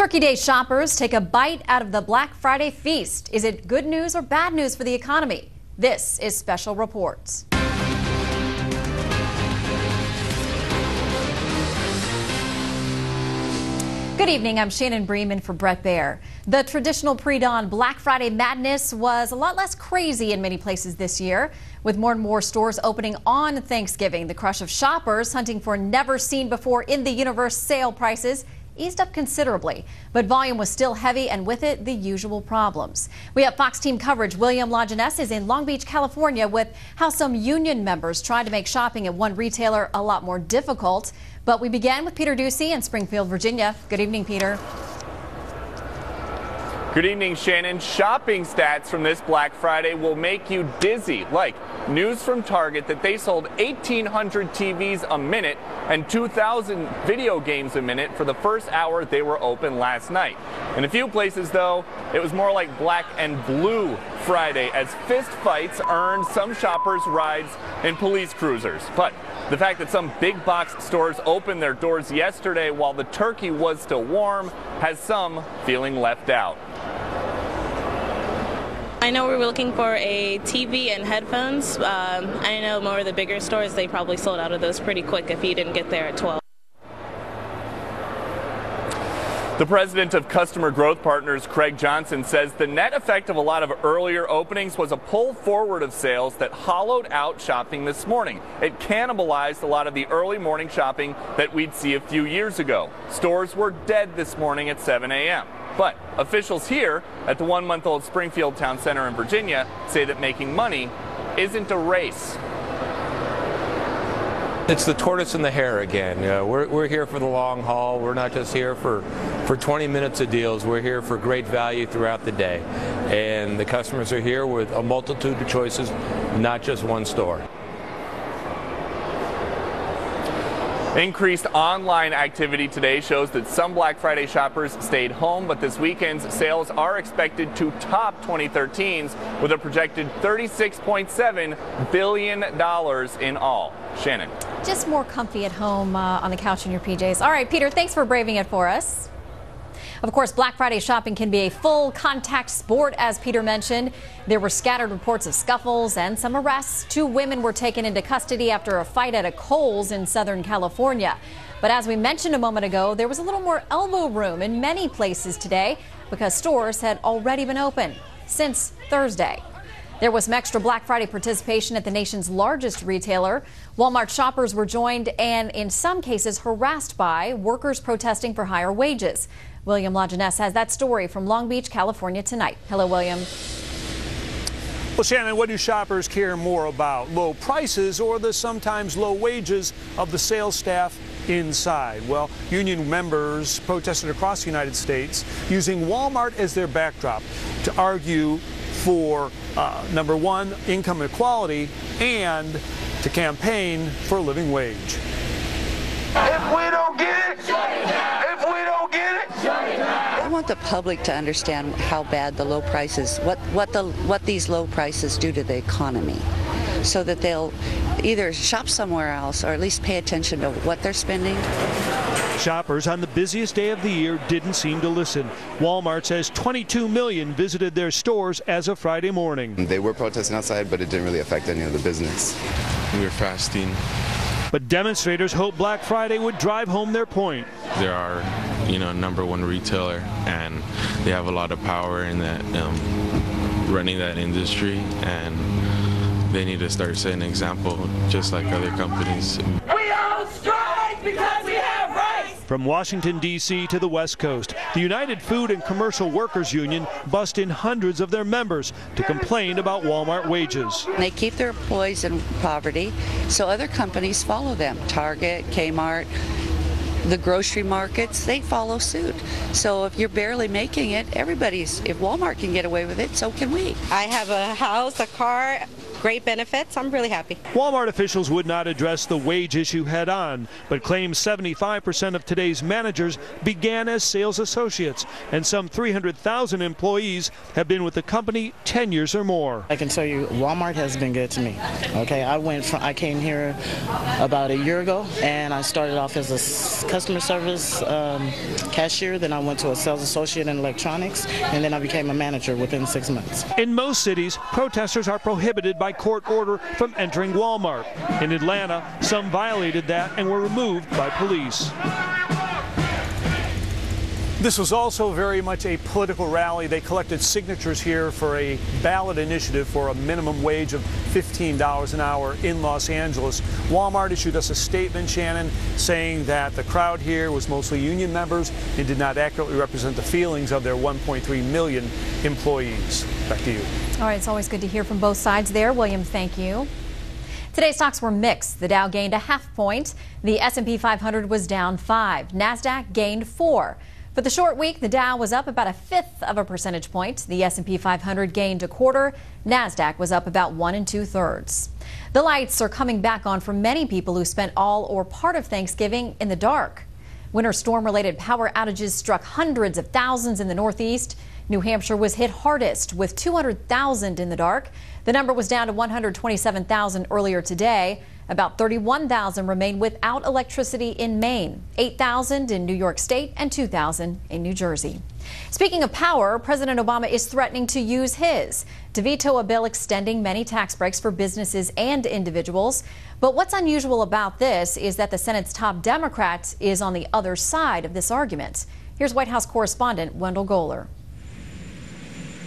Turkey Day shoppers take a bite out of the Black Friday feast. Is it good news or bad news for the economy? This is Special Reports. Good evening, I'm Shannon Bremen for Brett Baer. The traditional pre-dawn Black Friday madness was a lot less crazy in many places this year. With more and more stores opening on Thanksgiving, the crush of shoppers hunting for never-seen-before-in-the-universe sale prices eased up considerably, but volume was still heavy, and with it, the usual problems. We have Fox team coverage. William Lajeunesse is in Long Beach, California, with how some union members tried to make shopping at one retailer a lot more difficult. But we began with Peter Ducey in Springfield, Virginia. Good evening, Peter. Good evening, Shannon. Shopping stats from this Black Friday will make you dizzy, like news from Target that they sold 1,800 TVs a minute and 2,000 video games a minute for the first hour they were open last night. In a few places, though, it was more like Black and Blue Friday, as fist fights earned some shoppers rides in police cruisers. But the fact that some big box stores opened their doors yesterday while the turkey was still warm has some feeling left out. I know we were looking for a TV and headphones. I know more of the bigger stores, they probably sold out of those pretty quick if you didn't get there at 12. The president of Customer Growth Partners, Craig Johnson, says the net effect of a lot of earlier openings was a pull forward of sales that hollowed out shopping this morning. It cannibalized a lot of the early morning shopping that we'd see a few years ago. Stores were dead this morning at 7 a.m. But officials here at the one-month-old Springfield Town Center in Virginia say that making money isn't a race. It's the tortoise and the hare again. We're here for the long haul. We're not just here for 20 minutes of deals. We're here for great value throughout the day. And the customers are here with a multitude of choices, not just one store. Increased online activity today shows that some Black Friday shoppers stayed home, but this weekend's sales are expected to top 2013's with a projected $36.7 billion in all. Shannon. Just more comfy at home on the couch in your PJs. All right, Peter, thanks for braving it for us. Of course, Black Friday shopping can be a full contact sport, as Peter mentioned. There were scattered reports of scuffles and some arrests. 2 women were taken into custody after a fight at a Kohl's in Southern California. But as we mentioned a moment ago, there was a little more elbow room in many places today because stores had already been open since Thursday. There was some extra Black Friday participation at the nation's largest retailer. Walmart shoppers were joined and, in some cases, harassed by workers protesting for higher wages. William Lajeunesse has that story from Long Beach, California tonight. Hello, William. Well, Shannon, what do shoppers care more about? Low prices or the sometimes low wages of the sales staff inside? Well, union members protested across the United States using Walmart as their backdrop to argue for, number one, income equality and to campaign for a living wage. If we don't get it, if we don't get it, I want the public to understand how bad the low prices, what these low prices do to the economy, so that they'll either shop somewhere else or at least pay attention to what they're spending. Shoppers on the busiest day of the year didn't seem to listen. Walmart says 22 million visited their stores as of Friday morning. They were protesting outside, but it didn't really affect any of the business. We were fasting. But demonstrators hope Black Friday would drive home their point. They are, #1 retailer, and they have a lot of power in that, running that industry, and they need to start setting an example, just like other companies. we all strike because we have rights. From Washington, D.C. to the West Coast, the United Food and Commercial Workers Union bussed in hundreds of their members to complain about Walmart wages. They keep their employees in poverty, so other companies follow them. Target, Kmart, the grocery markets, they follow suit. So if you're barely making it, if Walmart can get away with it, so can we. I have a house, a car, great benefits. I'm really happy. Walmart officials would not address the wage issue head on, but claim 75% of today's managers began as sales associates, and some 300,000 employees have been with the company 10 years or more. I can tell you, Walmart has been good to me. Okay, I came here about a year ago, and I started off as a customer service cashier. Then I went to a sales associate in electronics, and then I became a manager within 6 months. In most cities, protesters are prohibited by court order from entering Walmart. In Atlanta, some violated that and were removed by police. This was also very much a political rally. They collected signatures here for a ballot initiative for a minimum wage of $15 an hour in Los Angeles. Walmart issued us a statement, Shannon, saying that the crowd here was mostly union members and did not accurately represent the feelings of their 1.3 million employees. Back to you. All right, it's always good to hear from both sides there. William, thank you. Today's stocks were mixed. The Dow gained a half point. The S&P 500 was down 5. NASDAQ gained 4. For the short week, the Dow was up about 1/5 of a percentage point. The S&P 500 gained 1/4. NASDAQ was up about 1 2/3. The lights are coming back on for many people who spent all or part of Thanksgiving in the dark. Winter storm-related power outages struck hundreds of thousands in the Northeast. New Hampshire was hit hardest with 200,000 in the dark. The number was down to 127,000 earlier today. About 31,000 remain without electricity in Maine, 8,000 in New York State, and 2,000 in New Jersey. Speaking of power, President Obama is threatening to use his to veto a bill extending many tax breaks for businesses and individuals. But what's unusual about this is that the Senate's top Democrat is on the other side of this argument. Here's White House correspondent Wendell Goler.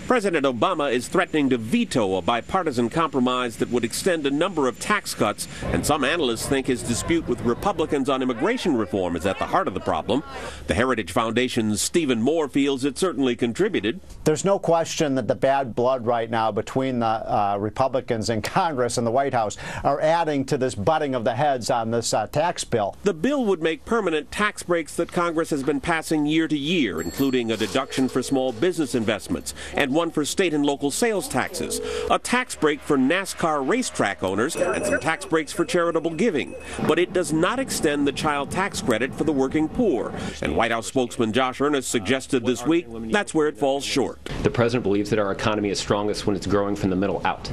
President Obama is threatening to veto a bipartisan compromise that would extend a number of tax cuts, and some analysts think his dispute with Republicans on immigration reform is at the heart of the problem. The Heritage Foundation's Stephen Moore feels it certainly contributed. There's no question that the bad blood right now between the Republicans in Congress and the White House are adding to this butting of the heads on this tax bill. The bill would make permanent tax breaks that Congress has been passing year to year, including a deduction for small business investments and one for state and local sales taxes, a tax break for NASCAR racetrack owners, and some tax breaks for charitable giving. But it does not extend the child tax credit for the working poor. And White House spokesman Josh Earnest suggested this week that's where it falls short. The president believes that our economy is strongest when it's growing from the middle out.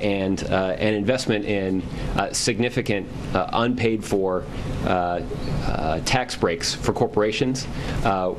And an investment in significant unpaid for tax breaks for corporations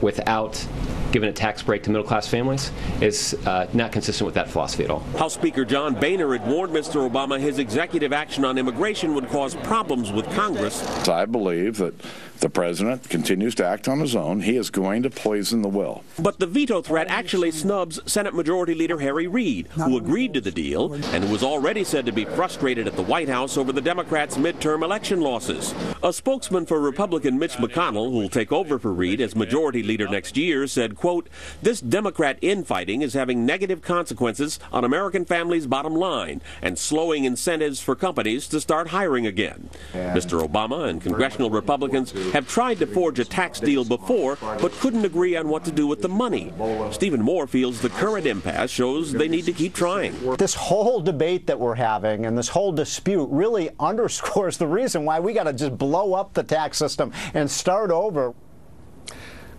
without giving a tax break to middle-class families is not consistent with that philosophy at all. House Speaker John Boehner had warned Mr. Obama his executive action on immigration would cause problems with Congress. So I believe that the president continues to act on his own. He is going to poison the well. But the veto threat actually snubs Senate Majority Leader Harry Reid, who agreed to the deal and who was already said to be frustrated at the White House over the Democrats' midterm election losses. A spokesman for Republican Mitch McConnell, who will take over for Reid as Majority Leader next year, said, quote, "This Democrat infighting is having negative consequences on American families' bottom line and slowing incentives for companies to start hiring again." Mr. Obama and congressional Republicans have tried to forge a tax deal before, but couldn't agree on what to do with the money. Stephen Moore feels the current impasse shows they need to keep trying. This whole debate that we're having and this whole dispute really underscores the reason why we got to just blow up the tax system and start over.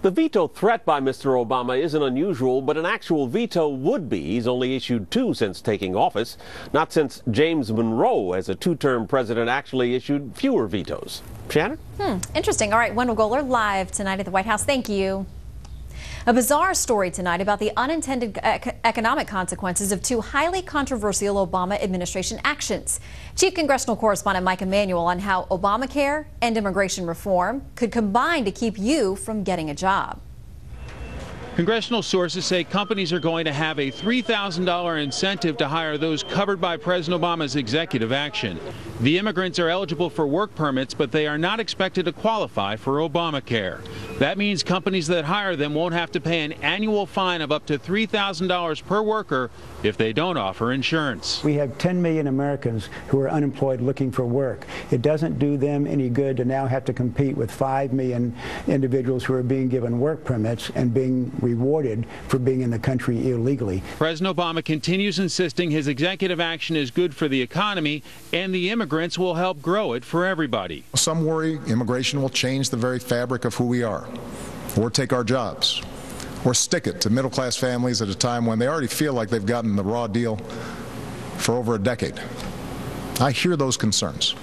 The veto threat by Mr. Obama isn't unusual, but an actual veto would be. He's only issued 2 since taking office, not since James Monroe, as a 2-term president, actually issued fewer vetoes. Shannon? Interesting. All right, Wendell Goler live tonight at the White House. Thank you. A bizarre story tonight about the unintended economic consequences of 2 highly controversial Obama administration actions. Chief Congressional Correspondent Mike Emanuel on how Obamacare and immigration reform could combine to keep you from getting a job. Congressional sources say companies are going to have a $3,000 incentive to hire those covered by President Obama's executive action. The immigrants are eligible for work permits, but they are not expected to qualify for Obamacare. That means companies that hire them won't have to pay an annual fine of up to $3,000 per worker if they don't offer insurance. We have 10 million Americans who are unemployed looking for work. It doesn't do them any good to now have to compete with 5 million individuals who are being given work permits and being rewarded for being in the country illegally. President Obama continues insisting his executive action is good for the economy and the immigrants will help grow it for everybody. Some worry immigration will change the very fabric of who we are, or take our jobs, or stick it to middle-class families at a time when they already feel like they've gotten the raw deal for over a decade. I hear those concerns.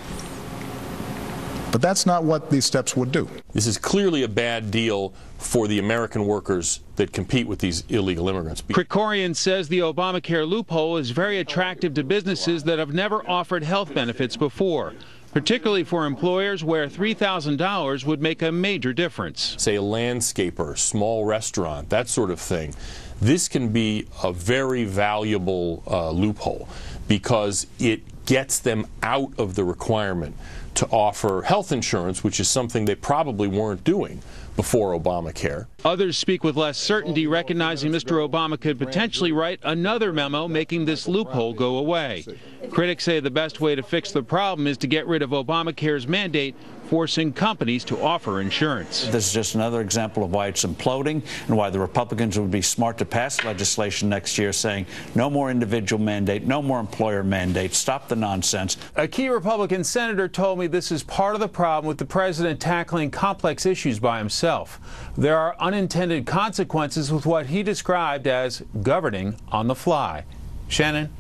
But that's not what these steps would do. This is clearly a bad deal for the American workers that compete with these illegal immigrants. Krikorian says the Obamacare loophole is very attractive to businesses that have never offered health benefits before, particularly for employers where $3,000 would make a major difference. Say a landscaper, small restaurant, that sort of thing. This can be a very valuable loophole because it gets them out of the requirement to offer health insurance, which is something they probably weren't doing before Obamacare. Others speak with less certainty, recognizing Mr. Obama could potentially write another memo making this loophole go away. Critics say the best way to fix the problem is to get rid of Obamacare's mandate forcing companies to offer insurance. This is just another example of why it's imploding and why the Republicans would be smart to pass legislation next year saying no more individual mandate, no more employer mandate, stop the nonsense. A key Republican senator told me this is part of the problem with the president tackling complex issues by himself. There are unintended consequences with what he described as governing on the fly. Shannon?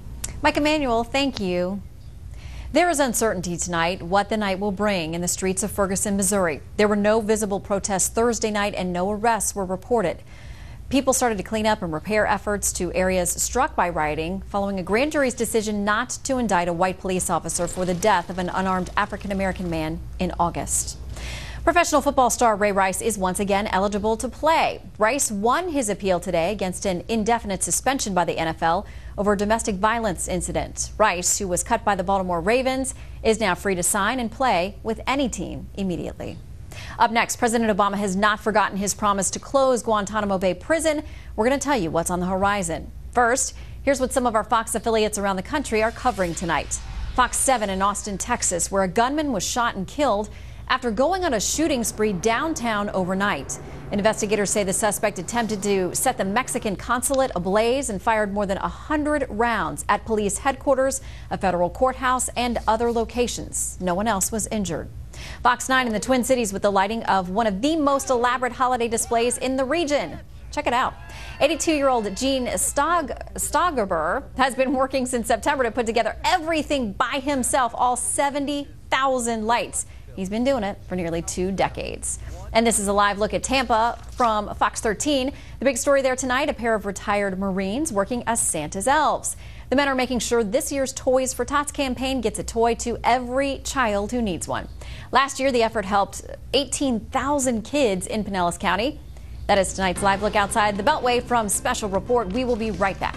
Mike Emanuel, thank you. There is uncertainty tonight what the night will bring in the streets of Ferguson, Missouri. There were no visible protests Thursday night and no arrests were reported. People started to clean up and repair efforts to areas struck by rioting following a grand jury's decision not to indict a white police officer for the death of an unarmed African-American man in August. Professional football star Ray Rice is once again eligible to play. Rice won his appeal today against an indefinite suspension by the NFL over a domestic violence incident. Rice, who was cut by the Baltimore Ravens, is now free to sign and play with any team immediately. Up next, President Obama has not forgotten his promise to close Guantanamo Bay Prison. We're going to tell you what's on the horizon. First, here's what some of our Fox affiliates around the country are covering tonight. Fox 7 in Austin, Texas, where a gunman was shot and killed after going on a shooting spree downtown overnight. Investigators say the suspect attempted to set the Mexican consulate ablaze and fired more than 100 rounds at police headquarters, a federal courthouse, and other locations. No one else was injured. Fox 9 in the Twin Cities with the lighting of one of the most elaborate holiday displays in the region. Check it out. 82-year-old Gene Stoggerber has been working since September to put together everything by himself, all 70,000 lights. He's been doing it for nearly 2 decades. And this is a live look at Tampa from Fox 13. The big story there tonight, a pair of retired Marines working as Santa's elves. The men are making sure this year's Toys for Tots campaign gets a toy to every child who needs one. Last year, the effort helped 18,000 kids in Pinellas County. That is tonight's live look outside the Beltway from Special Report. We will be right back.